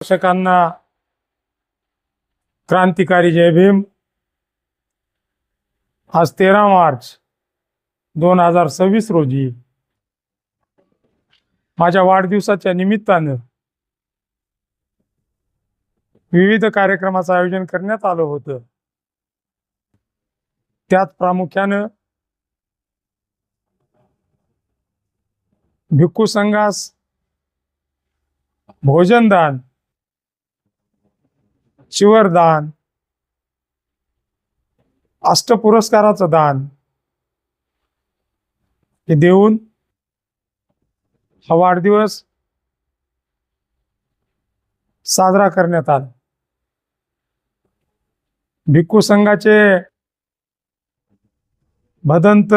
दर्शकांना क्रांतिकारी जय भीम। आज 13 मार्च 2026 रोजी माझ्या वाढदिवसाच्या निमित्तानं विविध कार्यक्रमाचं आयोजन करण्यात आलं होतं। त्यात प्रामुख्यानं भिक्खू संघास भोजनदान, शिवरदान, अष्टपुरस्काराचं दान हे देऊन हा वाढदिवस साजरा करण्यात आला। भिक्खू संघाचे भदंत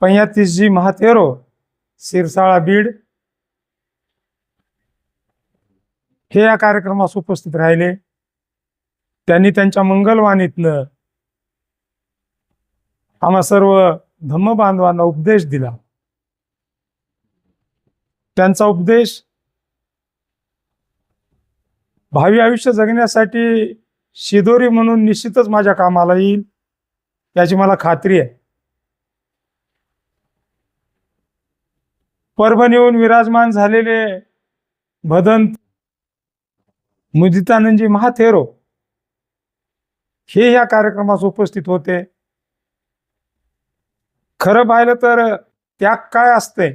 पंयातीसजी महाथेरो सिरसाळा बीड हे या कार्यक्रमास उपस्थित राहिले। त्यांनी त्यांच्या मंगलवाणीतनं आम्हा सर्व धम्म बांधवांना उपदेश दिला। त्यांचा उपदेश भावी आयुष्य जगण्यासाठी शिदोरी म्हणून निश्चितच माझ्या कामाला येईल याची मला खात्री आहे। परभणीहून विराजमान झालेले भदंत मुदितानंदजी महाथेरो हे या कार्यक्रमास उपस्थित होते। खरं पाहिलं तर त्याग काय असते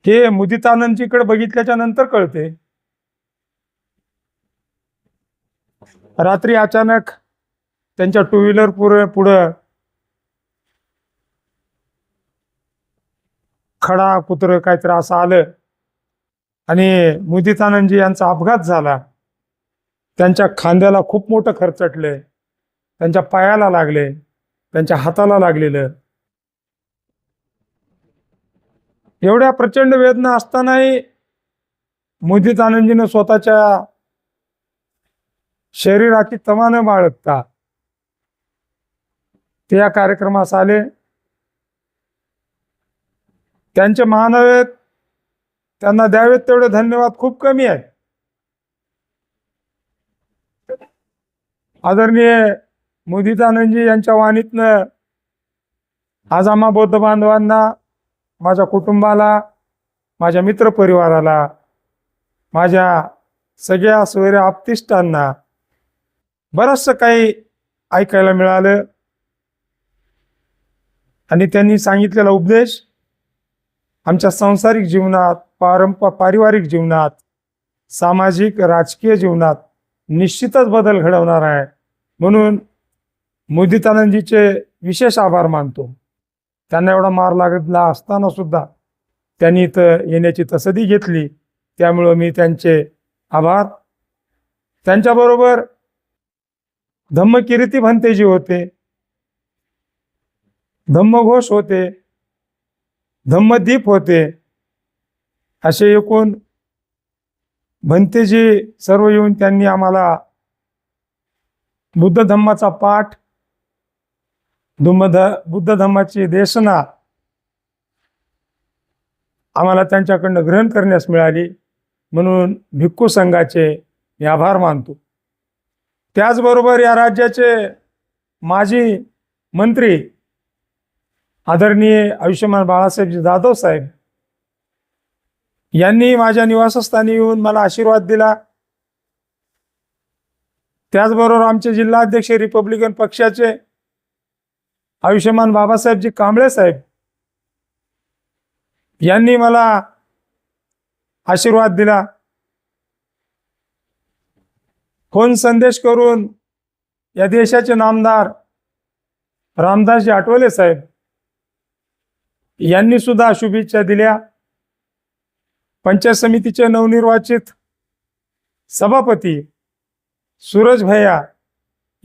हे मुदितानंदजीकडे बघितल्याच्या नंतर कळते। रात्री अचानक त्यांच्या टू व्हीलर पुढं खडा कुत्र काहीतरी असं आलं आणि मुदितानंदजी यांचा अपघात झाला। त्यांच्या खांद्याला खूप मोठं खरचटले, त्यांच्या पायाला लागले, त्यांच्या हाताला लागलेलं। एवढ्या प्रचंड वेदना असतानाही मुदितानंदजीनं स्वतःच्या शरीराची तमा न बाळगता ते या कार्यक्रमास आले। त्यांचे मानावेत, त्यांना द्यावेत तेवढे धन्यवाद खूप कमी आहेत। आदरणीय मुदितानंदजी यांच्या वाणीतनं आज आम्हा बौद्ध बांधवांना, माझ्या कुटुंबाला, माझ्या मित्रपरिवाराला, माझ्या सगळ्या सोयऱ्या आप्तिष्टांना बरंचसं काही ऐकायला मिळालं। आणि त्यांनी सांगितलेला उपदेश आमच्या सांसारिक जीवनात, पारिवारिक जीवनात, सामाजिक राजकीय जीवनात निश्चितच बदल घडवणार आहे। म्हणून मुदितानंदजीचे विशेष आभार मानतो। त्यांना एवढा मार लागला असताना सुद्धा त्यांनी इथं येण्याची तसदी घेतली, त्यामुळे मी त्यांचे आभार। त्यांच्याबरोबर धम्मकिरीती भंतेजी होते, धम्मघोष होते, धम्मदीप होते, असे एकूण भंतेजी सर्व येऊन त्यांनी आम्हाला बुद्ध धम्माचा पाठ, बुद्ध धम्माची देशना आम्हाला त्यांच्याकडनं ग्रहण करण्यास मिळाली। म्हणून भिक्खू संघाचे मी आभार मानतो। त्याचबरोबर या राज्याचे माजी मंत्री आदरणीय आयुष्यमान बाळासाहेबजी जाधव साहेब यांनी माझ्या निवासस्थानी येऊन मला आशीर्वाद दिला। त्याचबरोबर आमचे जिल्हाध्यक्ष रिपब्लिकन पक्षाचे आयुष्यमान बाबासाहेबजी कांबळे साहेब यांनी मला आशीर्वाद दिला। फोन संदेश करून या देशाचे नामदार रामदासजी आठवले साहेब यांनी सुद्धा शुभेच्छा दिल्या। पंचायत समितीचे नवनिर्वाचित सभापती सूरज भैया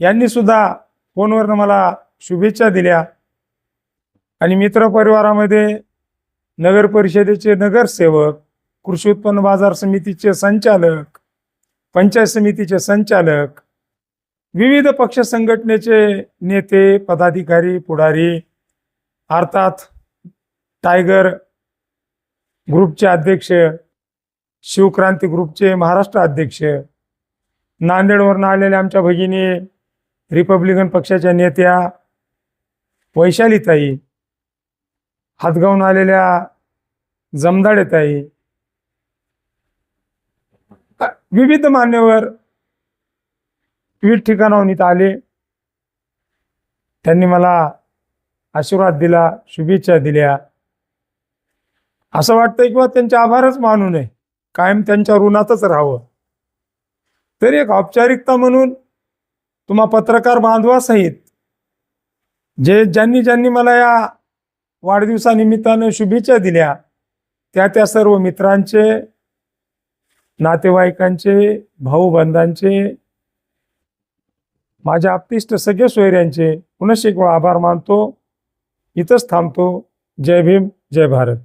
यांनी सुद्धा फोनवर मला शुभेच्छा दिल्या। आणि मित्रपरिवारामध्ये नगर परिषदेचे नगरसेवक, कृषी उत्पन्न बाजार समितीचे संचालक, पंचायत समितीचे संचालक, विविध पक्ष संघटनेचे नेते, पदाधिकारी, पुढारी, अर्थात टायगर ग्रुपचे अध्यक्ष शिवक्रांती ग्रुपचे महाराष्ट्र अध्यक्ष, नांदेडवरून आलेल्या आमच्या भगिनी रिपब्लिकन पक्षाच्या नेत्या वैशालीताई, हातगावून आलेल्या जमदाडेताई, विविध मान्यवर विविध ठिकाणाहून इथं आले. त्यांनी मला आशीर्वाद दिला, शुभेच्छा दिल्या. असं वाटतंय किंवा त्यांचे आभारच मानू नये, कायम त्यांच्या ऋणातच राहावं. तरी एक औपचारिकता म्हणून तुम्हा पत्रकार बांधवासहित ज्यांनी मला या वाढदिवसानिमित्तानं शुभेच्छा दिल्या, त्या सर्व मित्रांचे, नातेवाईकांचे, भाऊबंधांचे, माझ्या आप्तिष्ट सगळे सोयऱ्यांचे पुनश्च एक वेळा आभार मानतो. इथंच थांबतो. जय भीम, जय भारत.